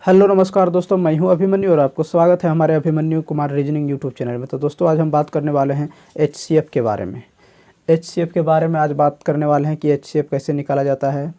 Hello नमस्कार दोस्तों, मैं हूं अभिमन्यु और आपको स्वागत है हमारे Abhimanyu Kumar reasoning YouTube channel में। तो दोस्तों आज हम बात करने वाले हैं एचसीएफ के बारे में। एचसीएफ के बारे में आज बात करने वाले हैं कि एचसीएफ कैसे निकाला जाता है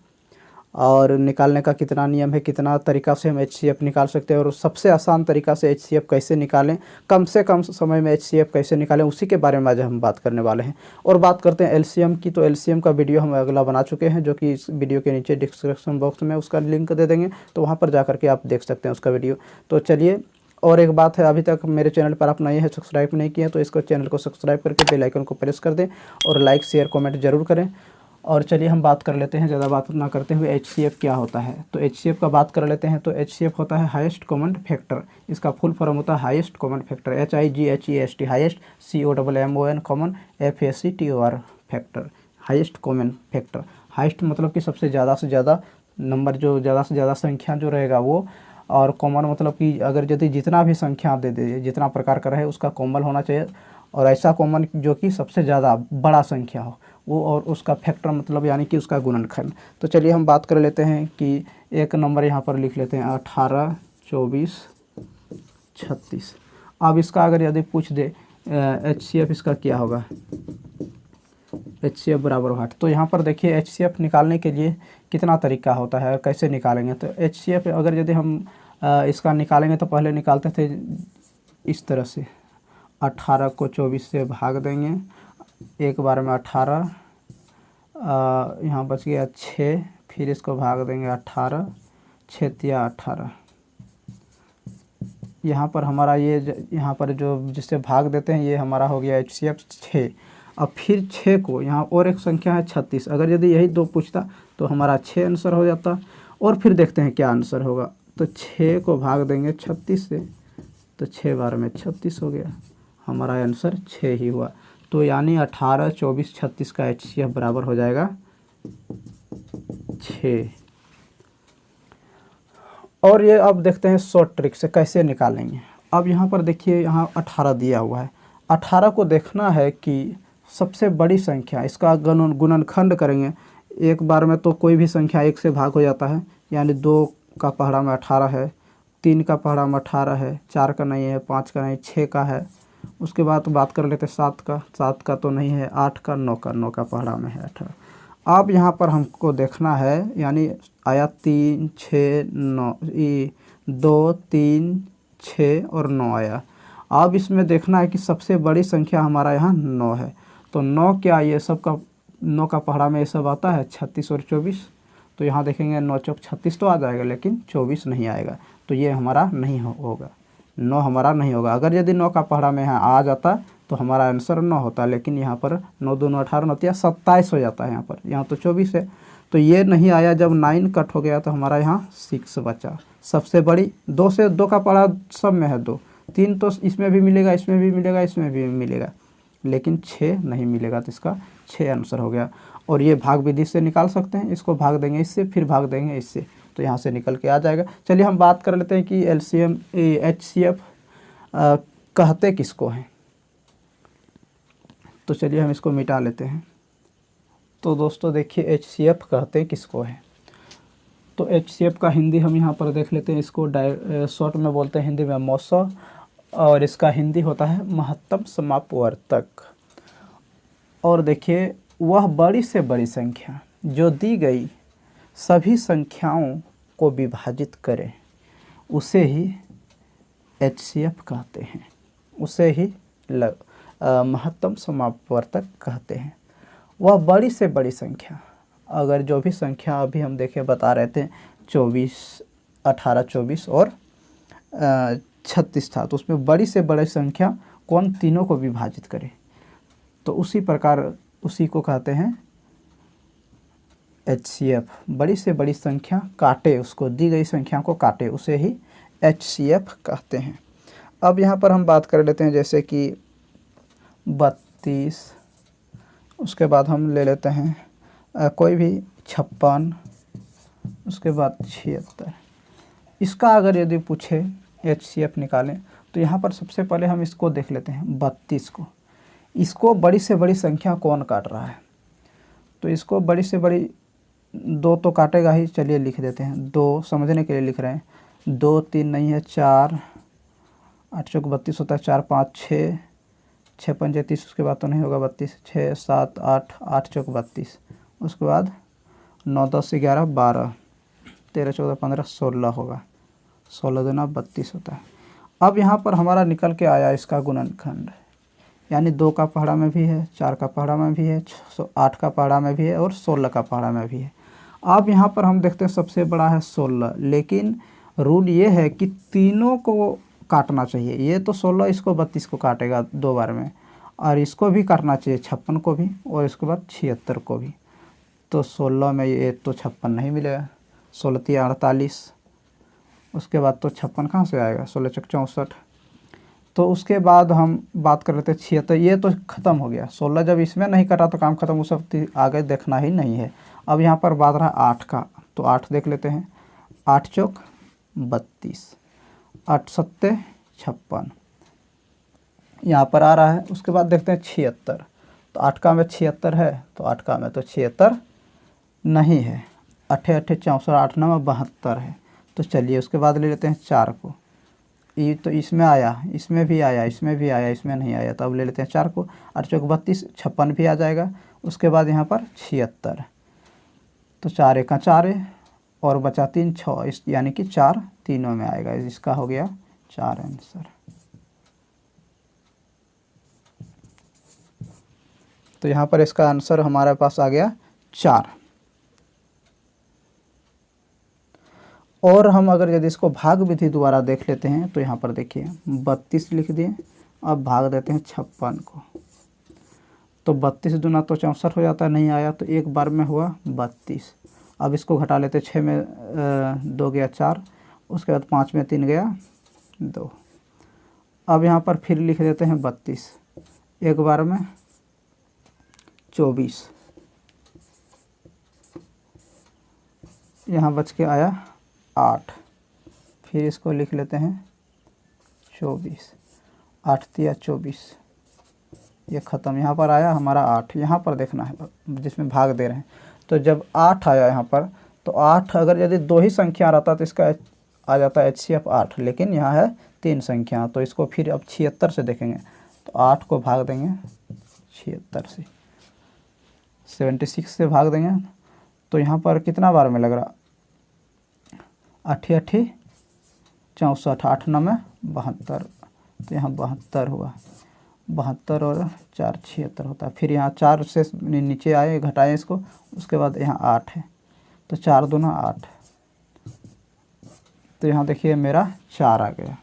और निकालने का कितना नियम है, कितना तरीका से हम एचसीएफ निकाल सकते हैं और सबसे आसान तरीका से एचसीएफ कैसे निकालें, कम से कम समय में एचसीएफ कैसे निकालें, उसी के बारे में आज हम बात करने वाले हैं। और बात करते हैं एलसीएम की। तो एलसीएम का वीडियो हम अगला बना चुके हैं, जो कि इस वीडियो के नीचे डिस्क्रिप्शन बॉक्स में उसका लिंक दे देंगे, तो वहाँ पर जा करके आप देख सकते हैं उसका वीडियो। तो चलिए, और एक बात है, अभी तक मेरे चैनल पर आप नए हैं, सब्सक्राइब नहीं किए तो इसको चैनल को सब्सक्राइब करके बेल आइकन को प्रेस कर दें और लाइक शेयर कमेंट जरूर करें। और चलिए हम बात कर लेते हैं, ज़्यादा बात ना करते हुए, एचसीएफ क्या होता है। तो एचसीएफ का बात कर लेते हैं। तो एचसीएफ होता है हाईएस्ट कॉमन फैक्टर। इसका फुल फॉर्म होता है highest common factor, HIGHEST, highest COMMON common FACTOR factor, highest common factor. Highest मतलब कि सबसे ज़्यादा से ज़्यादा नंबर, जो ज़्यादा से ज़्यादा संख्या जो रहेगा वो, और कॉमन मतलब कि अगर यदि जितना भी संख्या दे दे, जितना प्रकार का रहे उसका कॉमन होना चाहिए, और ऐसा कॉमन जो कि सबसे ज़्यादा बड़ा संख्या हो वो, और उसका फैक्टर मतलब यानी कि उसका गुणनखंड। तो चलिए हम बात कर लेते हैं कि एक नंबर यहाँ पर लिख लेते हैं 18, 24, 36। अब इसका अगर यदि पूछ दे एचसीएफ इसका क्या होगा, एचसीएफ बराबर 8। तो यहाँ पर देखिए एचसीएफ निकालने के लिए कितना तरीका होता है और कैसे निकालेंगे। तो एचसीएफ अगर यदि हम इसका निकालेंगे तो पहले निकालते थे इस तरह से, 18 को 24 से भाग देंगे, एक बार में 18, यहाँ बच गया 6, फिर इसको भाग देंगे 18, 6 या 18। यहाँ पर हमारा ये यहाँ पर जो जिससे भाग देते हैं ये हमारा हो गया एचसीएफ 6। अब फिर 6 को यहाँ और एक संख्या है 36, अगर यदि यही दो पूछता तो हमारा 6 आंसर हो जाता। और फिर देखते हैं क्या आंसर होगा। तो 6 को भाग देंगे 36 से, तो 6 बार में 36 हो गया, हमारा आंसर 6 ही हुआ। तो यानी 18, 24, 36 का एचसीएफ बराबर हो जाएगा 6। और ये अब देखते हैं शॉर्ट ट्रिक से कैसे निकालेंगे। अब यहाँ पर देखिए, यहाँ 18 दिया हुआ है। 18 को देखना है कि सबसे बड़ी संख्या, इसका गुणनखंड करेंगे एक बार में, तो कोई भी संख्या 1 से भाग हो जाता है, यानी 2 का पहाड़ा में 18 है, 3 का पहाड़ा में 18 है, 4 का नहीं है, 5 का नहीं, 6 का है। उसके बाद बात कर लेते हैं 7 का तो नहीं है, 8 का, 9 का पहाड़ा में है 18। अब यहाँ पर हमको देखना है, यानी आया 3, 6, 9, 2, 3, 6 और 9 आया। अब इसमें देखना है कि सबसे बड़ी संख्या हमारा यहाँ 9 है। तो 9 क्या, ये सब का 9 का पहाड़ा में ये सब आता है 36 और 24। तो यहाँ देखेंगे 9 चौक 36 तो आ जाएगा, लेकिन 24 नहीं आएगा, तो ये हमारा नहीं होगा, 9 हमारा नहीं होगा। अगर यदि 9 का पहाड़ा में यहाँ आ जाता तो हमारा आंसर 9 होता, लेकिन यहाँ पर 9 दूनी 18, 9 तिया 27 हो जाता है यहाँ तो 24 है, तो ये नहीं आया। जब 9 कट हो गया तो हमारा यहाँ 6 बचा। सबसे बड़ी 2 से 2 का पहाड़ा सब में है 2, 3 तो इसमें भी मिलेगा, इसमें भी मिलेगा, इसमें भी मिलेगा, लेकिन 6 नहीं मिलेगा, तो इसका 6 आंसर हो गया। और ये भाग विधि से निकाल सकते हैं, इसको भाग देंगे इससे, फिर भाग देंगे इससे, तो यहाँ से निकल के आ जाएगा। चलिए हम बात कर लेते हैं कि एलसीएम एचसीएफ कहते किसको हैं। तो चलिए हम इसको मिटा लेते हैं। तो दोस्तों देखिए एचसीएफ कहते किसको हैं। तो एचसीएफ का हिंदी हम यहाँ पर देख लेते हैं, इसको शॉर्ट में बोलते हैं हिंदी में मौसा, और इसका हिंदी होता है महत्तम समापवर्तक। और देखिए, वह बड़ी से बड़ी संख्या जो दी गई सभी संख्याओं को विभाजित करे उसे ही एचसीएफ कहते हैं, उसे ही महत्तम समापवर्तक कहते हैं। वह बड़ी से बड़ी संख्या, अगर जो भी संख्या अभी हम देखे बता रहे थे 24, 18, 24 और 36 था, तो उसमें बड़ी से बड़ी संख्या कौन, तीनों को विभाजित करे, तो उसी प्रकार उसी को कहते हैं एचसीएफ। बड़ी से बड़ी संख्या काटे, उसको दी गई संख्या को काटे, उसे ही एचसीएफ कहते हैं। अब यहाँ पर हम बात कर लेते हैं, जैसे कि 32, उसके बाद हम ले लेते हैं कोई भी 56, उसके बाद 76। इसका अगर यदि पूछे एचसीएफ निकालें, तो यहाँ पर सबसे पहले हम इसको देख लेते हैं 32 को। इसको बड़ी से बड़ी संख्या कौन काट रहा है, तो इसको बड़ी से बड़ी 2 तो काटेगा ही। चलिए लिख देते हैं, 2 समझने के लिए लिख रहे हैं, 2 3 नहीं है, 4, 8 चौक 32 होता है, 4 5 6, 6 पंजे 30, उसके बाद तो नहीं होगा 32, 6 7 8, 8 चौक 32, उसके बाद 9 10 11 12, 13 14 15 16 होगा, 16 दूना 32 होता है। अब यहाँ पर हमारा निकल के आया इसका गुणनखंड, यानी 2 का पहाड़ा में भी है, 4 का पहाड़ा में भी है, 8 का पहाड़ा में भी है और 16 का पहाड़ा में भी है। अब यहाँ पर हम देखते हैं सबसे बड़ा है 16, लेकिन रूल ये है कि तीनों को काटना चाहिए। ये तो 16 इसको 32 को काटेगा 2 बार में, और इसको भी काटना चाहिए 56 को भी, और इसके बाद 76 को भी। तो 16 में ये तो 56 नहीं मिलेगा, 16 3 48, उसके बाद तो 56 कहाँ से आएगा, 16 चौक 64। तो उसके बाद हम बात कर रहे थे 76, ये तो ख़त्म हो गया। 16 जब इसमें नहीं कटा तो काम ख़त्म, उस सब आगे देखना ही नहीं है। अब यहाँ पर बात रहा 8 का, तो 8 देख लेते हैं। 8 चौक 32, 8 सत्ते 56, यहाँ पर आ रहा है। उसके बाद देखते हैं 76, तो 8 का में 76 है, तो 8 का में तो 76 नहीं है। 8 8 64, 8 9 में 72 है। तो चलिए उसके बाद ले लेते हैं 4 को, ये तो इसमें आया, इसमें भी आया, इसमें भी आया, इसमें नहीं आया, तो अब ले लेते हैं 4 को। 8 चौक 32, 56 भी आ जाएगा। उसके बाद यहाँ पर 76, तो 4 1 4 है, और बचा 3 6, इस यानी कि 4 तीनों में आएगा। इसका हो गया 4 आंसर। तो यहाँ पर इसका आंसर हमारे पास आ गया 4। और हम अगर यदि इसको भाग विधि द्वारा देख लेते हैं, तो यहाँ पर देखिए 32 लिख दिए, अब भाग देते हैं 56 को, तो 32 दूना तो 64 हो जाता है, नहीं आया तो एक बार में हुआ 32। अब इसको घटा लेते, 6 में 2 गया 4, उसके बाद 5 में 3 गया 2। अब यहाँ पर फिर लिख देते हैं 32, एक बार में 24, यहाँ बच के आया 8, फिर इसको लिख लेते हैं 24, 8 तिया 24, ये ख़त्म। यहाँ पर आया हमारा 8, यहाँ पर देखना है जिसमें भाग दे रहे हैं। तो जब 8 आया यहाँ पर, तो 8 अगर यदि 2 ही संख्या रहता तो इसका आ जाता है HCF 8, लेकिन यहाँ है 3 संख्या, तो इसको फिर अब 76 से देखेंगे। तो 8 को भाग देंगे 76 से, 76 से भाग देंगे, तो यहाँ पर कितना बार में लग रहा, 8 8 64, 8 9 में 72, तो यहाँ 72 हुआ, 72 और 4 76 होता है। फिर यहाँ 4 से नीचे आए, घटाएं इसको, उसके बाद यहाँ 8 है, तो 4 दूना 8, तो यहाँ देखिए मेरा 4 आ गया।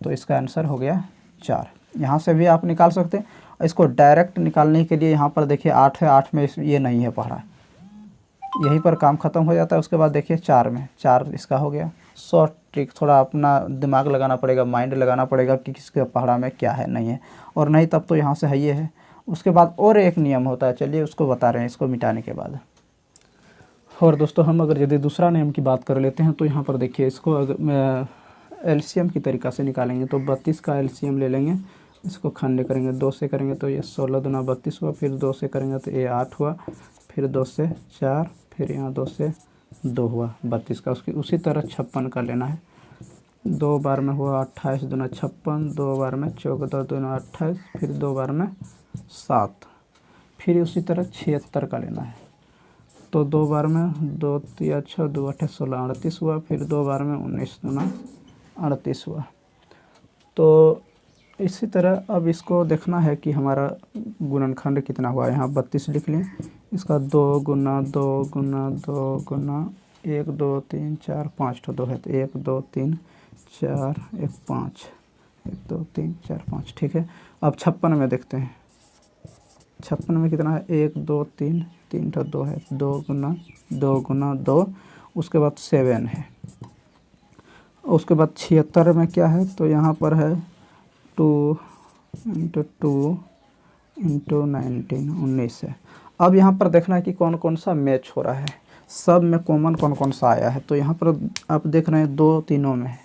तो इसका आंसर हो गया 4। यहाँ से भी आप निकाल सकते हैं। इसको डायरेक्ट निकालने के लिए यहाँ पर देखिए 8 है, 8 में ये नहीं है पढ़ा, यहीं पर काम ख़त्म हो जाता है। उसके बाद देखिए 4 में 4 इसका हो गया। शॉर्ट ट्रिक, थोड़ा अपना दिमाग लगाना पड़ेगा, माइंड लगाना पड़ेगा कि किसके पहाड़ा में क्या है नहीं है, और नहीं तब तो यहाँ से है ये है। उसके बाद और एक नियम होता है, चलिए उसको बता रहे हैं इसको मिटाने के बाद। और दोस्तों हम अगर यदि दूसरा नियम की बात कर लेते हैं, तो यहाँ पर देखिए इसको अगर LCM की तरीक़ा से निकालेंगे, तो 32 का LCM ले लेंगे, इसको खंड करेंगे, 2 से करेंगे तो ये 16 दूना 32 हुआ, फिर 2 से करेंगे तो ये 8 हुआ, फिर 2 से 4, फिर यहाँ 2 से 2 हुआ 32 का। उसकी उसी तरह 56 का लेना है, 2 बार में हुआ 28 दूना 56, 2 बार में 14 दूना 28, फिर 2 बार में 7, फिर उसी तरह 76 का लेना है, तो 2 बार में 2 3 6 2 8 16 38 हुआ, फिर 2 बार में 19 दूना 38 हुआ। तो इसी तरह अब इसको देखना है कि हमारा गुणनखंड कितना हुआ। यहाँ 32 लिख लें, इसका 2 गुना 2 गुना 2 गुना 1 2 3 4 5 तो 2 है, तो 1 2 3 4 1 5, 1 2 3 4 5, ठीक है। अब 56 में देखते हैं, 56 में कितना है, 1 2 3 3 तो 2 है, 2 गुना 2, उसके बाद 7 है। उसके बाद 76 में क्या है, तो यहाँ पर है 2 × 2 × 19, 19 है। अब यहाँ पर देखना है कि कौन कौन सा मैच हो रहा है, सब में कॉमन कौन कौन सा आया है। तो यहाँ पर आप देख रहे हैं 2 तीनों में है,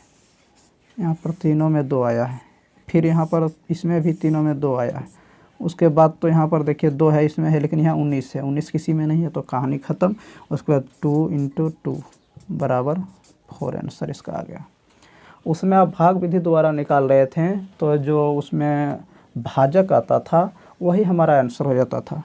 यहाँ पर तीनों में 2 आया है, फिर यहाँ पर इसमें भी तीनों में 2 आया है। उसके बाद तो यहाँ पर देखिए 2 है इसमें है, लेकिन यहाँ 19 है, 19 किसी में नहीं है, तो कहानी ख़त्म। उसके बाद 2 × 2 बराबर 4 आंसर इसका आ गया। उसमें आप भाग विधि द्वारा निकाल रहे थे तो जो उसमें भाजक आता था वही हमारा आंसर हो जाता था।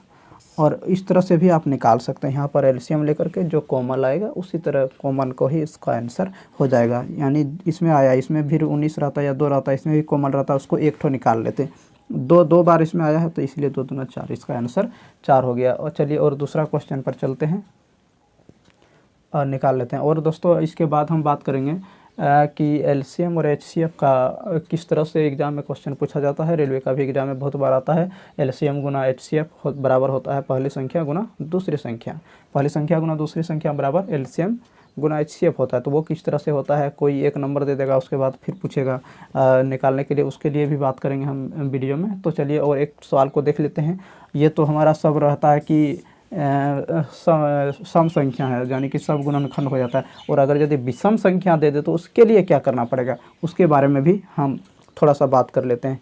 और इस तरह से भी आप निकाल सकते हैं, यहाँ पर एलसीएम लेकर के जो कॉमन आएगा उसी तरह कॉमन को ही इसका आंसर हो जाएगा। यानी इसमें आया, इसमें फिर 19 रहता या 2 रहता, इसमें भी कॉमन रहता, उसको एक ठो निकाल लेते। दो बार इसमें आया है तो इसलिए 2 दूना 4, इसका आंसर 4 हो गया। और चलिए और दूसरा क्वेश्चन पर चलते हैं और निकाल लेते हैं। और दोस्तों इसके बाद हम बात करेंगे कि एलसीएम और एचसीएफ का किस तरह से एग्जाम में क्वेश्चन पूछा जाता है। रेलवे का भी एग्जाम में बहुत बार आता है। एलसीएम गुना एचसीएफ बराबर होता है पहली संख्या गुना दूसरी संख्या, पहली संख्या गुना दूसरी संख्या बराबर एलसीएम गुना एचसीएफ होता है। तो वो किस तरह से होता है, कोई एक नंबर दे देगा, उसके बाद फिर पूछेगा निकालने के लिए, उसके लिए भी बात करेंगे हम वीडियो में। तो चलिए और एक सवाल को देख लेते हैं। ये तो हमारा सब रहता है कि सम संख्या है, यानी कि सब गुणनखंड हो जाता है। और अगर यदि विषम संख्या दे दे तो उसके लिए क्या करना पड़ेगा, उसके बारे में भी हम थोड़ा सा बात कर लेते हैं।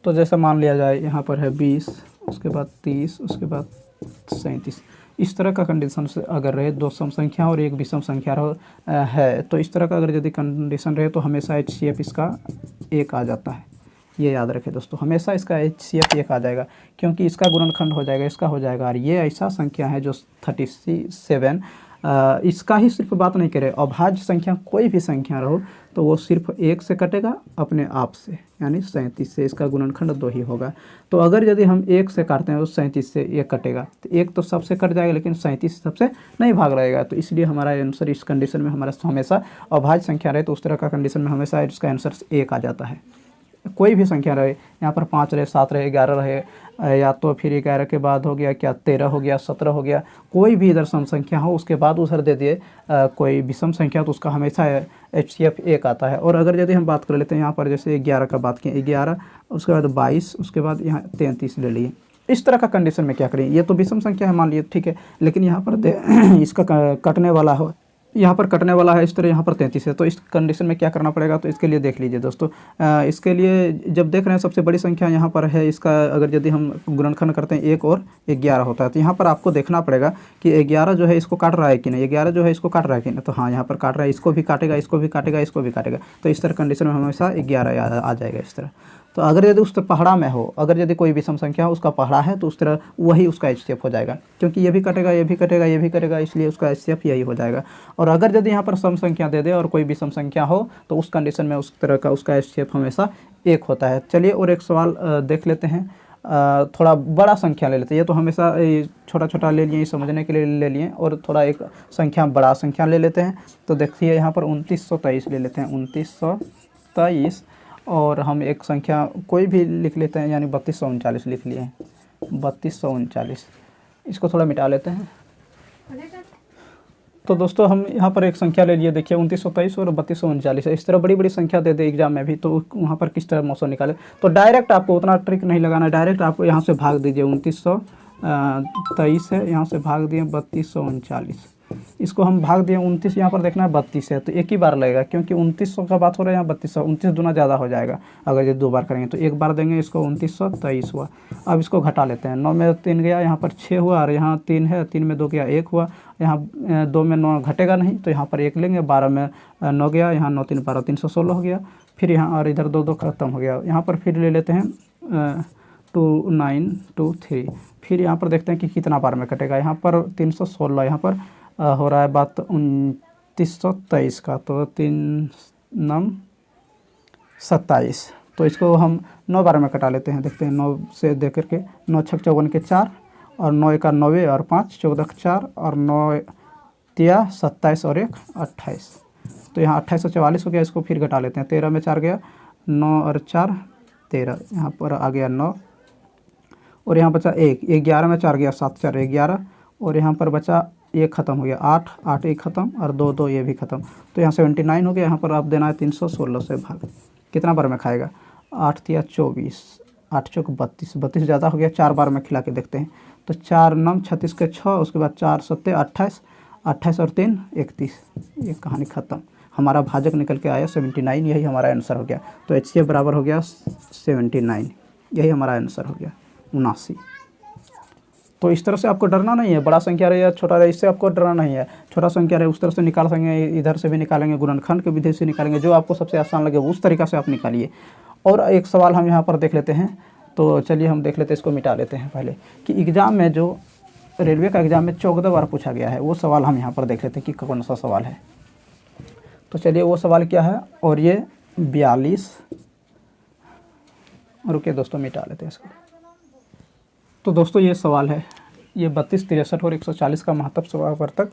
तो जैसा मान लिया जाए यहाँ पर है 20, उसके बाद 30, उसके बाद 37, इस तरह का कंडीशन से अगर रहे, 2 सम संख्या और 1 विषम संख्या है, तो इस तरह का अगर यदि कंडीशन रहे तो हमेशा एचसीएफ इसका 1 आ जाता है। ये याद रखें दोस्तों, हमेशा इसका एचसीएफ 1 आ जाएगा, क्योंकि इसका गुणनखंड हो जाएगा, इसका हो जाएगा। और ये ऐसा संख्या है जो 37, इसका ही सिर्फ बात नहीं करें, अभाज्य संख्या कोई भी संख्या रहो तो वो सिर्फ 1 से कटेगा अपने आप से, यानी 37 से, इसका गुणनखंड 2 ही होगा। तो अगर यदि हम 1 से काटते हैं तो 37 से 1 कटेगा, तो 1 तो सबसे कट जाएगा लेकिन 37 सबसे नहीं भाग रहेगा। तो इसलिए हमारा आंसर इस कंडीशन में हमारा हमेशा अभाज्य संख्या रहे तो उस तरह का कंडीशन में हमेशा इसका आंसर 1 आ जाता है। कोई भी संख्या रहे, यहाँ पर 5 रहे, 7 रहे, 11 रहे, या तो फिर 11 के बाद हो गया क्या 13 हो गया, 17 हो गया, कोई भी इधर सम संख्या हो उसके बाद उधर दे दिए कोई विषम संख्या, तो उसका हमेशा एचसीएफ 1 आता है। और अगर यदि हम बात कर लेते हैं यहाँ पर, जैसे 11 का बात किए, 11 उसके बाद 22, उसके बाद यहाँ 33 ले लिए, इस तरह का कंडीशन में क्या करें, ये तो विषम संख्या है मान लिए, ठीक है, लेकिन यहाँ पर इसका कटने वाला हो, यहाँ पर कटने वाला है इस तरह, यहाँ पर 33 है, तो इस कंडीशन में क्या करना पड़ेगा। तो इसके लिए देख लीजिए दोस्तों, इसके लिए जब देख रहे हैं सबसे बड़ी संख्या यहाँ पर है, इसका अगर यदि हम गुणनखंड करते हैं 1 और 11 होता है, तो यहाँ पर आपको देखना पड़ेगा कि 11 जो है इसको काट रहा है कि नहीं, 11 जो है इसको काट रहा है कि नहीं, तो हाँ यहाँ पर काट रहा है, इसको भी काटेगा, इसको भी काटेगा, इसको भी काटेगा। तो इस तरह कंडीशन में हमेशा 11 आ जाएगा इस तरह। तो अगर यदि उस पहाड़ा में हो, अगर यदि कोई विषम संख्या हो उसका पहाड़ा है तो उस तरह वही उसका एचसीएफ हो जाएगा, क्योंकि ये भी कटेगा, ये भी कटेगा, ये भी कटेगा, इसलिए उसका एचसीएफ यही हो जाएगा। और अगर यदि यहाँ पर सम संख्या दे दे और कोई विषम संख्या हो तो उस कंडीशन में उस तरह का उसका एचसीएफ हमेशा 1 होता है। चलिए और एक सवाल देख लेते हैं, थोड़ा बड़ा संख्या ले लेते हैं। ये तो हमेशा छोटा छोटा ले लिए समझने के लिए ले लिए, और थोड़ा एक संख्या बड़ा संख्या ले लेते हैं। तो देखिए यहाँ पर 2923 ले लेते हैं, 2923, और हम एक संख्या कोई भी लिख लेते हैं, यानी 3239 लिख लिए हैं, 3239, इसको थोड़ा मिटा लेते हैं। तो दोस्तों हम यहाँ पर एक संख्या ले लिए, देखिए 2923 और 3239 है। इस तरह बड़ी बड़ी संख्या दे दे एग्जाम में भी, तो वहाँ पर किस तरह मौसम निकाले। तो डायरेक्ट आपको उतना ट्रिक नहीं लगाना, डायरेक्ट आपको यहाँ से भाग दीजिए, 2923 है, यहाँ से भाग दिए 3239, इसको हम भाग दिए 29, यहाँ पर देखना है 32 है, तो एक ही बार लगेगा, क्योंकि 2900 का बात हो रहा है, यहाँ 3200, 29 दूना ज़्यादा हो जाएगा। अगर ये 2 बार करेंगे तो एक बार देंगे इसको, 2923 हुआ। अब इसको घटा लेते हैं, 9 में 3 गया, यहाँ पर 6 हुआ, और यहाँ 3 है, 3 में 2 गया 1 हुआ, यहाँ 2 में 9 घटेगा नहीं तो यहाँ पर 1 लेंगे, 12 में 9 गया, यहाँ 9 3 12, 316 हो गया। फिर यहाँ और इधर 2 2 खत्म हो गया, यहाँ पर फिर ले लेते हैं 2923, फिर यहाँ पर देखते हैं कि कितना बार में कटेगा। यहाँ पर 316, यहाँ पर हो रहा है बात 2923 का, तो 3 9 27, तो इसको हम 9 बार में कटा लेते हैं। देखते हैं 9 से दे करके, 9 6 54 के 4, और 9 1 9 और 5 14 4, और 9 3 27 और 1 28, तो यहाँ 2844 हो गया। इसको फिर घटा लेते हैं, 13 में 4 गया, 9 और 4 13, यहाँ पर आ गया 9, और यहाँ बचा 1, 11 में 4 गया, 7 4 11, और यहाँ पर बचा 1 खत्म हो गया, 8 8 1 खत्म, और 2 2 ये भी खत्म, तो यहाँ 79 हो गया। यहाँ पर आप देना है 316 से भाग, कितना बार में खाएगा, 8 3 24, 8 चौक 32, 32 ज़्यादा हो गया, 4 बार में खिला के देखते हैं। तो 4 9 36 के 6, उसके बाद 4 7 28, 28 और 3 31, ये कहानी ख़त्म। हमारा भाजक निकल के आया 79, यही हमारा आंसर हो गया। तो एचसीएफ बराबर हो गया 79, यही हमारा आंसर हो गया 79। तो इस तरह से आपको डरना नहीं है, बड़ा संख्या रहे या छोटा रहे इससे आपको डरना नहीं है। छोटा संख्या रहे उस तरह से निकाल सकेंगे, इधर से भी निकालेंगे, गुणनखंड के विधि से निकालेंगे, जो आपको सबसे आसान लगे उस तरीक़ा से आप निकालिए। और एक सवाल हम यहाँ पर देख लेते हैं, तो चलिए हम देख लेते हैं, इसको मिटा लेते हैं पहले, कि एग्ज़ाम में जो रेलवे का एग्ज़ाम में 14 बार पूछा गया है वो सवाल हम यहाँ पर देख लेते हैं कि कौन सा सवाल है। तो चलिए वो सवाल क्या है, और ये 42, रुकिए दोस्तों मिटा लेते हैं इसको। तो दोस्तों ये सवाल है, ये 32, 63 और 140 का महत्तम समावर्तक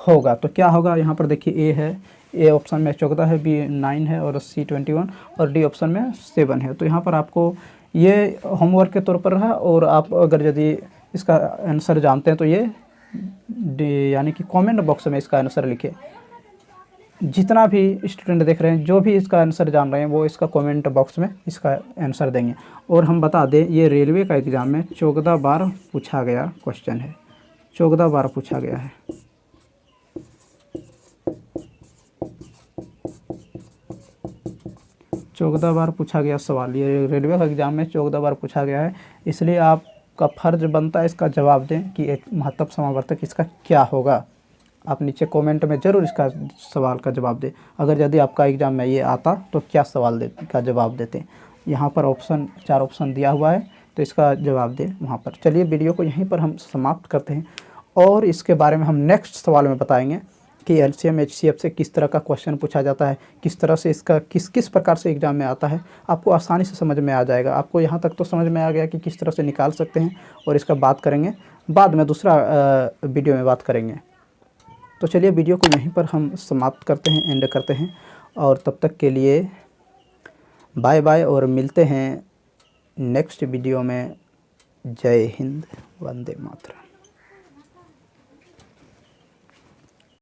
होगा। तो क्या होगा यहाँ पर देखिए, ए है, ए ऑप्शन में 14 है, बी 9 है और सी 21 और डी ऑप्शन में 7 है। तो यहाँ पर आपको ये होमवर्क के तौर पर है, और आप अगर यदि इसका आंसर जानते हैं तो ये यानी कि कमेंट बॉक्स में इसका आंसर लिखे। जितना भी स्टूडेंट देख रहे हैं, जो भी इसका आंसर जान रहे हैं, वो इसका कमेंट बॉक्स में इसका आंसर देंगे। और हम बता दें, ये रेलवे का एग्ज़ाम में 14 बार पूछा गया क्वेश्चन है, 14 बार पूछा गया है। चौदह बार पूछा गया सवाल, ये रेलवे का एग्ज़ाम में 14 बार पूछा गया है। इसलिए आपका फ़र्ज बनता है इसका जवाब दें कि एक महत्तम समावर्तक इसका क्या होगा। आप नीचे कमेंट में ज़रूर इसका सवाल का जवाब दें। अगर यदि आपका एग्ज़ाम में ये आता तो क्या सवाल का जवाब देते। यहाँ पर ऑप्शन 4 ऑप्शन दिया हुआ है, तो इसका जवाब दें वहाँ पर। चलिए वीडियो को यहीं पर हम समाप्त करते हैं, और इसके बारे में हम नेक्स्ट सवाल में बताएंगे कि एलसीएम एचसीएफ से किस तरह का क्वेश्चन पूछा जाता है, किस तरह से इसका किस प्रकार से एग्ज़ाम में आता है। आपको आसानी से समझ में आ जाएगा। आपको यहाँ तक तो समझ में आ गया कि किस तरह से निकाल सकते हैं, और इसका बात करेंगे बाद में, दूसरा वीडियो में बात करेंगे। तो चलिए वीडियो को यहीं पर हम समाप्त करते हैं, एंड करते हैं, और तब तक के लिए बाय बाय, और मिलते हैं नेक्स्ट वीडियो में। जय हिंद, वंदे मातरम।